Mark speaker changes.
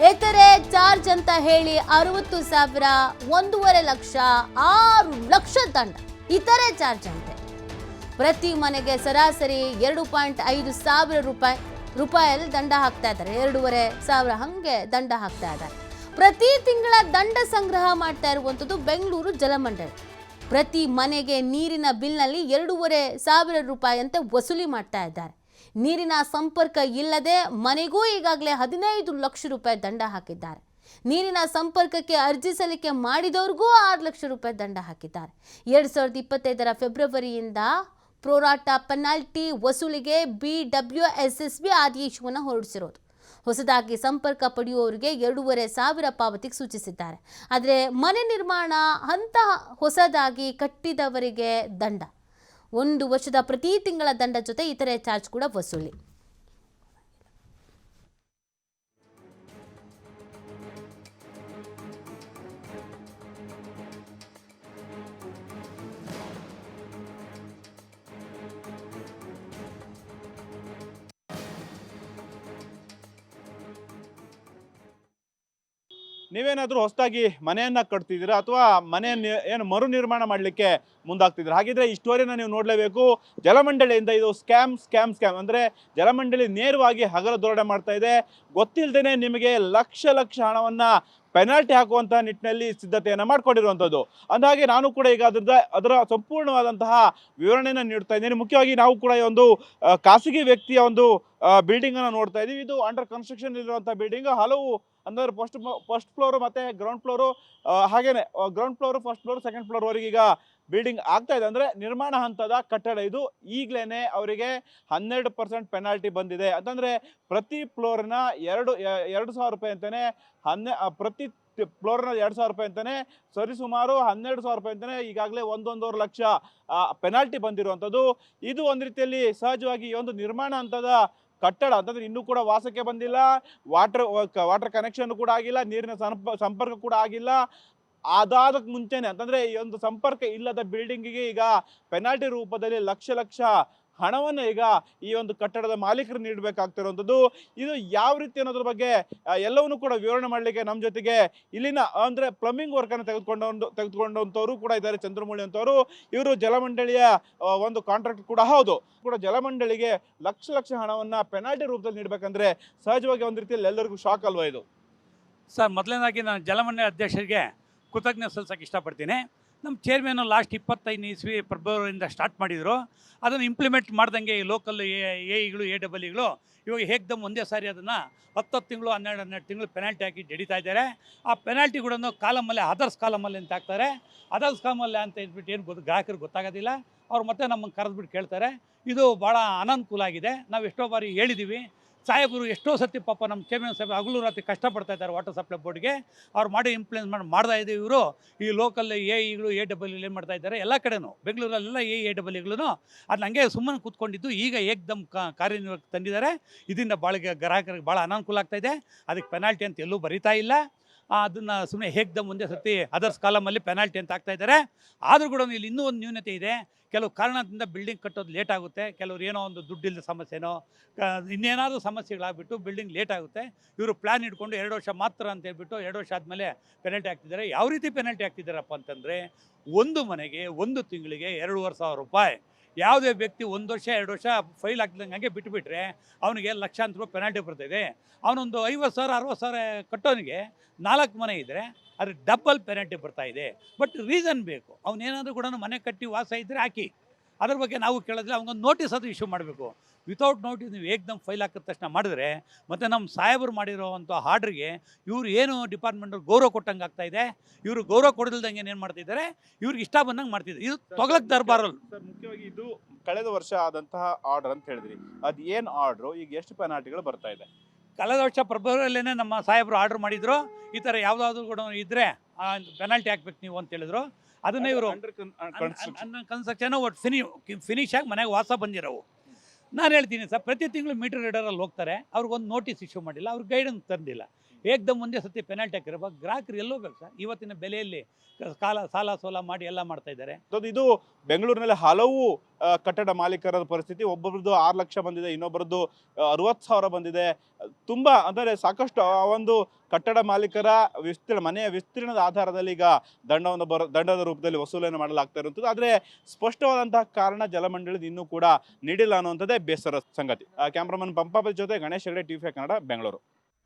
Speaker 1: ಇತರೆ ಚಾರ್ಜ್ ಅಂತ ಹೇಳಿ 60,000, 1.5 ಲಕ್ಷ, 6 ಲಕ್ಷ ದಂಡ ಇತರೆ ಚಾರ್ಜ್ ಅಂತೆ. ಪ್ರತಿ ಮನೆಗೆ ಸರಾಸರಿ 2.5 ಸಾವಿರ ರೂಪಾಯಲ್ಲಿ ದಂಡ ಹಾಕ್ತಾ ಇದ್ದಾರೆ. 2,500 ಹಂಗೆ ದಂಡ ಹಾಕ್ತಾ ಇದ್ದಾರೆ. ಪ್ರತಿ ತಿಂಗಳ ದಂಡ ಸಂಗ್ರಹ ಮಾಡ್ತಾ ಇರುವಂಥದ್ದು ಬೆಂಗಳೂರು ಜಲಮಂಡಳಿ. ಪ್ರತಿ ಮನೆಗೆ ನೀರಿನ ಬಿಲ್ನಲ್ಲಿ 2,500 ರೂಪಾಯಿ ಅಂತ ವಸೂಲಿ ಮಾಡ್ತಾ ಇದ್ದಾರೆ. ನೀರಿನ ಸಂಪರ್ಕ ಇಲ್ಲದೆ ಮನೆಗೂ ಈಗಾಗಲೇ 15 ಲಕ್ಷ ರೂಪಾಯಿ ದಂಡ ಹಾಕಿದ್ದಾರೆ. ನೀರಿನ ಸಂಪರ್ಕಕ್ಕೆ ಅರ್ಜಿ ಸಲ್ಲಿಕೆ ಮಾಡಿದವ್ರಿಗೂ 6 ಲಕ್ಷ ರೂಪಾಯಿ ದಂಡ ಹಾಕಿದ್ದಾರೆ. 2025 ಫೆಬ್ರವರಿಯಿಂದ ಪ್ರೋರಾಟಾ ಪೆನಾಲ್ಟಿ ವಸೂಲಿಗೆ BWSSB ಆದೇಶವನ್ನು ಹೊರಡಿಸಿರೋದು. ಹೊಸದಾಗಿ ಸಂಪರ್ಕ ಪಡೆಯುವವರಿಗೆ 2,500 ಪಾವತಿಗೆ ಸೂಚಿಸಿದ್ದಾರೆ. ಆದರೆ ಮನೆ ನಿರ್ಮಾಣ ಹಂತ ಹೊಸದಾಗಿ ಕಟ್ಟಿದವರಿಗೆ ದಂಡ, 1 ವರ್ಷದ ಪ್ರತಿ ತಿಂಗಳ ದಂಡ ಜೊತೆ ಇತರೆ ಚಾರ್ಜ್ ಕೂಡ ವಸೂಲಿ.
Speaker 2: ನೀವೇನಾದರೂ ಹೊಸದಾಗಿ ಮನೆಯನ್ನು ಕಟ್ತಿದ್ದೀರಾ ಅಥವಾ ಮನೆಯನ್ನು ಏನು ಮರು ನಿರ್ಮಾಣ ಮಾಡಲಿಕ್ಕೆ ಮುಂದಾಗ್ತಿದ್ದೀರಾ? ಹಾಗಿದ್ರೆ ಈ ಸ್ಟೋರಿನ ನೀವು ನೋಡಲೇಬೇಕು. ಜಲಮಂಡಳಿಯಿಂದ ಇದು ಸ್ಕ್ಯಾಮ್ ಅಂದರೆ ಜಲಮಂಡಳಿ ನೇರವಾಗಿ ಹಗಲ ಧೋರಣೆ ಮಾಡ್ತಾ ಇದೆ. ಗೊತ್ತಿಲ್ಲದೇ ನಿಮಗೆ ಲಕ್ಷ ಹಣವನ್ನು ಪೆನಾಲ್ಟಿ ಹಾಕುವಂತಹ ನಿಟ್ಟಿನಲ್ಲಿ ಸಿದ್ಧತೆಯನ್ನು ಮಾಡ್ಕೊಂಡಿರುವಂಥದ್ದು. ಅಂದಾಗೆ ನಾನು ಕೂಡ ಈಗ ಅದರ ಸಂಪೂರ್ಣವಾದಂತಹ ವಿವರಣೆಯನ್ನು ನೀಡ್ತಾ ಇದ್ದೀನಿ. ಮುಖ್ಯವಾಗಿ ನಾವು ಕೂಡ ಈ ಒಂದು ಖಾಸಗಿ ವ್ಯಕ್ತಿಯ ಒಂದು ಬಿಲ್ಡಿಂಗನ್ನು ನೋಡ್ತಾ ಇದ್ದೀವಿ. ಇದು ಅಂಡರ್ ಕನ್ಸ್ಟ್ರಕ್ಷನ್ ಇರುವಂಥ ಬಿಲ್ಡಿಂಗ್. ಹಲವು ಅಂದರೆ ಫಸ್ಟ್ ಫ್ಲೋರು ಮತ್ತು ಗ್ರೌಂಡ್ ಫ್ಲೋರು, ಹಾಗೇನೆ ground floor, first floor, second ಫ್ಲೋರ್ವರೆಗೆ ಈಗ ಬಿಲ್ಡಿಂಗ್ ಆಗ್ತಾ ಇದೆ. ಅಂದರೆ ನಿರ್ಮಾಣ ಹಂತದ ಕಟ್ಟಡ ಇದು. ಈಗಲೇ ಅವರಿಗೆ 12% ಪೆನಾಲ್ಟಿ ಬಂದಿದೆ. ಅಂತಂದರೆ ಪ್ರತಿ ಫ್ಲೋರ್ನ 2,000 ರೂಪಾಯಿ ಅಂತಲೇ ಪ್ರತಿ ಫ್ಲೋರ್ನ 2,000 ರೂಪಾಯಿ ಅಂತಲೇ ಸರಿಸುಮಾರು 12,000 ರೂಪಾಯಿ ಅಂತಲೇ ಈಗಾಗಲೇ 1.5 ಲಕ್ಷ ಪೆನಾಲ್ಟಿ ಬಂದಿರುವಂಥದ್ದು. ಇದು ಒಂದು ರೀತಿಯಲ್ಲಿ ಸಹಜವಾಗಿ ಈ ಒಂದು ನಿರ್ಮಾಣ ಹಂತದ ಕಟ್ಟಡ ಅಂತಂದ್ರೆ ಇನ್ನೂ ಕೂಡ ವಾಸಕ್ಕೆ ಬಂದಿಲ್ಲ, ವಾಟರ್ ಕನೆಕ್ಷನ್ ಕೂಡ ಆಗಿಲ್ಲ, ನೀರಿನ ಸಂಪರ್ಕ ಕೂಡ ಆಗಿಲ್ಲ. ಅದಾದಕ್ಕೆ ಮುಂಚೆನೆ ಅಂತಂದ್ರೆ ಈ ಒಂದು ಸಂಪರ್ಕ ಇಲ್ಲದ ಬಿಲ್ಡಿಂಗಿಗೆ ಈಗ ಪೆನಾಲ್ಟಿ ರೂಪದಲ್ಲಿ ಲಕ್ಷ ಹಣವನ್ನು ಈಗ ಈ ಒಂದು ಕಟ್ಟಡದ ಮಾಲೀಕರು ನೀಡಬೇಕಾಗ್ತಿರುವಂಥದ್ದು. ಇದು ಯಾವ ರೀತಿ ಅನ್ನೋದ್ರ ಬಗ್ಗೆ ಎಲ್ಲವನ್ನೂ ಕೂಡ ವಿವರಣೆ ಮಾಡಲಿಕ್ಕೆ ನಮ್ಮ ಜೊತೆಗೆ ಇಲ್ಲಿನ ಅಂದರೆ ಪ್ಲಂಬಿಂಗ್ ವರ್ಕನ್ನು ತೆಗೆದುಕೊಂಡಂಥವರು ಕೂಡ ಇದ್ದಾರೆ, ಚಂದ್ರಮೌಳಿ ಅಂತವರು. ಇವರು ಜಲಮಂಡಳಿಯ ಒಂದು ಕಾಂಟ್ರಾಕ್ಟ್ ಕೂಡ ಹೌದು. ಕೂಡ ಜಲಮಂಡಳಿಗೆ ಲಕ್ಷ ಹಣವನ್ನು ಪೆನಾಲ್ಟಿ ರೂಪದಲ್ಲಿ ನೀಡಬೇಕಂದ್ರೆ ಸಹಜವಾಗಿ ಒಂದು ರೀತಿಯಲ್ಲಿ ಎಲ್ಲರಿಗೂ ಶಾಕ್ ಅಲ್ವಾ ಇದು?
Speaker 3: ಸರ್, ಮೊದಲನೇದಾಗಿ ನಾನು ಜಲಮಂಡಳಿ ಅಧ್ಯಕ್ಷರಿಗೆ ಕೃತಜ್ಞತೆ ಸಲ್ಲಿಸೋಕ್ಕೆ ಇಷ್ಟಪಡ್ತೀನಿ. ನಮ್ಮ ಚೇರ್ಮನ್ನು ಲಾಸ್ಟ್ 25 ಇಸ್ವಿ ಫೆಬ್ರವರಿಯಿಂದ ಸ್ಟಾರ್ಟ್ ಮಾಡಿದರು. ಅದನ್ನು ಇಂಪ್ಲಿಮೆಂಟ್ ಮಾಡ್ದಂಗೆ ಈ ಲೋಕಲ್ ಎಗಳು AEEಗಳು ಇವಾಗ ಹೇಗ್ದಮ್ ಒಂದೇ ಸಾರಿ ಅದನ್ನು 10 ತಿಂಗಳು 12 ತಿಂಗಳು ಪೆನಾಲ್ಟಿ ಹಾಕಿ ಜಡಿತಾ ಇದ್ದಾರೆ. ಆ ಪೆನಾಲ್ಟಿ ಕೂಡ ಕಾಲಮಲ್ಲಿ ಅದರ್ಸ್ ಕಾಲಮಲ್ಲಿ ಅಂತ ಹಾಕ್ತಾರೆ. ಅದರ್ಸ್ ಕಾಲಮಲ್ಲಿ ಅಂತ ಹೇಳ್ಬಿಟ್ಟು ಏನು ಗ್ರಾಹಕರಿಗೆ ಗೊತ್ತಾಗೋದಿಲ್ಲ. ಅವ್ರು ಮತ್ತೆ ನಮ್ಮನ್ನು ಕರೆದ್ಬಿಟ್ಟು ಕೇಳ್ತಾರೆ. ಇದು ಭಾಳ ಅನಾನುಕೂಲ ಆಗಿದೆ. ನಾವು ಎಷ್ಟೋ ಬಾರಿ ಹೇಳಿದ್ದೀವಿ. ಸಾಹೇಬರು ಎಷ್ಟೋ ಸತಿ ಪಾಪ ನಮ್ಮ ಚೇರ್ಮನ್ ಸಾಹೇಬ್ ಹಗಲು ರಾತ್ರಿ ಕಷ್ಟಪಡ್ತಾ ಇದ್ದಾರೆ ವಾಟರ್ ಸಪ್ಲೈ ಬೋರ್ಡ್ಗೆ. ಅವ್ರು ಮಾಡಿ ಇಂಪ್ಲಿಮೆಂಟ್ ಮಾಡ್ತಾ ಇದ್ದೀವಿ. ಇವರು ಈ ಲೋಕಲ್ AEಗಳು AEEಗಳು ಏನು ಮಾಡ್ತಾ ಇದ್ದಾರೆ ಎಲ್ಲ ಕಡೆನೂ, ಬೆಂಗಳೂರಲ್ಲೆಲ್ಲ AEEಗಳು ಅದನ್ನ ಹಂಗೆ ಸುಮ್ಮನೆ ಕೂತ್ಕೊಂಡಿದ್ದು ಈಗ ಏಕ್ದಮ್ ಕಾರ್ಯನಿರ್ವಹಣೆ ತಂದಿದ್ದಾರೆ. ಇದರಿಂದ ಗ್ರಾಹಕರಿಗೆ ಭಾಳ ಅನಾನುಕೂಲ ಆಗ್ತಾಯಿದೆ. ಅದಕ್ಕೆ ಪೆನಾಲ್ಟಿ ಅಂತ ಎಲ್ಲೂ ಬರೀತಾ ಇಲ್ಲ. ಅದನ್ನು ಸುಮ್ಮನೆ ಹೇಗ್ದಮ್ ಒಂದೇ ಸತಿ ಅದರ್ಸ್ ಕಾಲಮಲ್ಲಿ ಪೆನಾಲ್ಟಿ ಅಂತ ಆಗ್ತಾಯಿದ್ದಾರೆ. ಆದರೂ ಕೂಡ ಇಲ್ಲಿ ಇನ್ನೂ ಒಂದು ನ್ಯೂನತೆ ಇದೆ. ಕೆಲವು ಕಾರಣದಿಂದ ಬಿಲ್ಡಿಂಗ್ ಕಟ್ಟೋದು ಲೇಟ್ ಆಗುತ್ತೆ. ಕೆಲವ್ರು ಏನೋ ಒಂದು ದುಡ್ಡಿಲ್ಲದ ಸಮಸ್ಯೆನೋ ಇನ್ನೇನಾದರೂ ಸಮಸ್ಯೆಗಳಾಗ್ಬಿಟ್ಟು ಬಿಲ್ಡಿಂಗ್ ಲೇಟ್ ಆಗುತ್ತೆ. ಇವರು ಪ್ಲ್ಯಾನ್ ಇಟ್ಕೊಂಡು 2 ವರ್ಷ ಮಾತ್ರ ಅಂತ ಹೇಳ್ಬಿಟ್ಟು 2 ವರ್ಷ ಆದಮೇಲೆ ಪೆನಾಲ್ಟಿ ಹಾಕ್ತಿದ್ದಾರೆ. ಯಾವ ರೀತಿ ಪೆನಾಲ್ಟಿ ಹಾಕ್ತಿದ್ದಾರಪ್ಪ ಅಂತಂದರೆ, ಒಂದು ಮನೆಗೆ 1 ತಿಂಗಳಿಗೆ 2,500 ರೂಪಾಯಿ. ಯಾವುದೇ ವ್ಯಕ್ತಿ 1 ವರ್ಷ 2 ವರ್ಷ ಫೈಲ್ ಹಾಕ್ದಂಗೆ ಹಂಗೆ ಬಿಟ್ಟುಬಿಟ್ರೆ ಅವನಿಗೆ ಲಕ್ಷಾಂತರ ರೂಪಾಯಿ ಪೆನಾಲ್ಟಿ ಬರ್ತಾಯಿದೆ. ಅವನೊಂದು 50,000 60,000 ಕಟ್ಟೋನಿಗೆ 4 ಮನೆ ಇದ್ದರೆ ಅದು ಡಬಲ್ ಪೆನಾಲ್ಟಿ ಬರ್ತಾಯಿದೆ. ಬಟ್ ರೀಸನ್ ಬೇಕು. ಅವನೇನಾದರೂ ಕೂಡ ಮನೆ ಕಟ್ಟಿ ವಾಸ ಇದ್ದರೆ ಹಾಕಿ, ಅದ್ರ ಬಗ್ಗೆ ನಾವು ಕೇಳಿದ್ರೆ ಅವ್ನಿಗೊಂದು ನೋಟಿಸ್ ಅದು ಇಶ್ಯೂ ಮಾಡಬೇಕು. ವಿತೌಟ್ ನೋಟಿಸ್ ನೀವು ಏಕ್ದಮ್ ಫೈಲ್ ಹಾಕಿದ ತಕ್ಷಣ ಮಾಡಿದ್ರೆ ಮತ್ತು ನಮ್ಮ ಸಾಹೇಬರು ಮಾಡಿರೋವಂಥ ಆರ್ಡ್ರಿಗೆ ಇವರು ಏನು ಡಿಪಾರ್ಟ್ಮೆಂಟಲ್ಲಿ ಗೌರವ ಕೊಟ್ಟಂಗೆ ಆಗ್ತಾಯಿದೆ. ಇವರು ಗೌರವ ಕೊಡಲ್ದಂಗೆ ಏನು ಮಾಡ್ತಿದ್ದಾರೆ, ಇವ್ರಿಗೆ ಇಷ್ಟ ಬಂದಂಗೆ ಮಾಡ್ತಿದ್ದಾರೆ. ಇದು ತೊಗಲಕ್ಕೆ ದರ್ಬಾರಲ್ಲ
Speaker 2: ಸರ್. ಮುಖ್ಯವಾಗಿ ಇದು ಕಳೆದ ವರ್ಷ ಆದಂತಹ ಆರ್ಡರ್ ಅಂತ ಹೇಳಿದ್ರಿ, ಅದು ಏನು ಆರ್ಡ್ರು, ಈಗ ಎಷ್ಟು ಪೆನಾಲ್ಟಿಗಳು ಬರ್ತಾ ಇದೆ?
Speaker 3: ಕಳೆದ ವರ್ಷ ಫೆಬ್ರವರಿಯಲ್ಲೇ ನಮ್ಮ ಸಾಹೇಬರು ಆರ್ಡರ್ ಮಾಡಿದ್ರು. ಈ ಥರ ಯಾವುದಾದ್ರೂ ಕೂಡ ಇದ್ದರೆ ಪೆನಾಲ್ಟಿ ಹಾಕ್ಬೇಕು ನೀವು ಅಂತ ಹೇಳಿದ್ರು. ಅದನ್ನೇ ಇವರು ಕನ್ಸ್ಟ್ರಕ್ಷನ್ ಒಟ್ಟು ಫಿನಿಶ್ ಆಗಿ ಮನೆಗೆ ವಾಸ ಬಂದಿರೋವು. ನಾನು ಹೇಳ್ತೀನಿ ಸರ್, ಪ್ರತಿ ತಿಂಗಳು ಮೀಟರ್ ರೀಡರಲ್ಲಿ ಹೋಗ್ತಾರೆ. ಅವ್ರಿಗೊಂದು ನೋಟಿಸ್ ಇಶ್ಯೂ ಮಾಡಿಲ್ಲ, ಅವ್ರಿಗೆ ಗೈಡೆನ್ಸ್ ತಂದಿಲ್ಲ. ಏಕ್ದಮ್ ಒಂದೇ ಸತಿ ಪೆನಾಲ್ಟಿ ಹಾಕಿರೋ ಗ್ರಾಹಕರು ಎಲ್ಲೋಗ್ಬೇಕು ಸರ್? ಇವತ್ತಿನ ಬೆಲೆಯಲ್ಲಿ ಸಾಲ ಸೋಲ ಮಾಡಿ ಎಲ್ಲ ಮಾಡ್ತಾ ಇದ್ದಾರೆ.
Speaker 2: ಇದು ಬೆಂಗಳೂರಿನಲ್ಲಿ ಹಲವು ಕಟ್ಟಡ ಮಾಲೀಕರ ಪರಿಸ್ಥಿತಿ. ಒಬ್ಬರದ್ದು 6 ಲಕ್ಷ ಬಂದಿದೆ, ಇನ್ನೊಬ್ಬರದ್ದು 60,000 ಬಂದಿದೆ. ತುಂಬಾ ಅಂದರೆ ಸಾಕಷ್ಟು ಆ ಒಂದು ಕಟ್ಟಡ ಮಾಲೀಕರ ಮನೆಯ ವಿಸ್ತೀರ್ಣದ ಆಧಾರದಲ್ಲಿ ಈಗ ದಂಡದ ರೂಪದಲ್ಲಿ ವಸೂಲಿಯನ್ನು ಮಾಡಲಾಗ್ತಾ ಇರುವಂಥದ್ದು. ಆದರೆ ಸ್ಪಷ್ಟವಾದಂತಹ ಕಾರಣ ಜಲಮಂಡಳಿ ಇನ್ನೂ ಕೂಡ ನೀಡಿಲ್ಲ ಅನ್ನುವಂಥದ್ದೇ ಬೇಸರ ಸಂಗತಿ. ಕ್ಯಾಮ್ರಾಮನ್ ಪಂಪಾಪತಿ ಜೊತೆ ಗಣೇಶ್ ಹೆಗಡೆ, ಟಿವಿ5 ಕನ್ನಡ, ಬೆಂಗಳೂರು.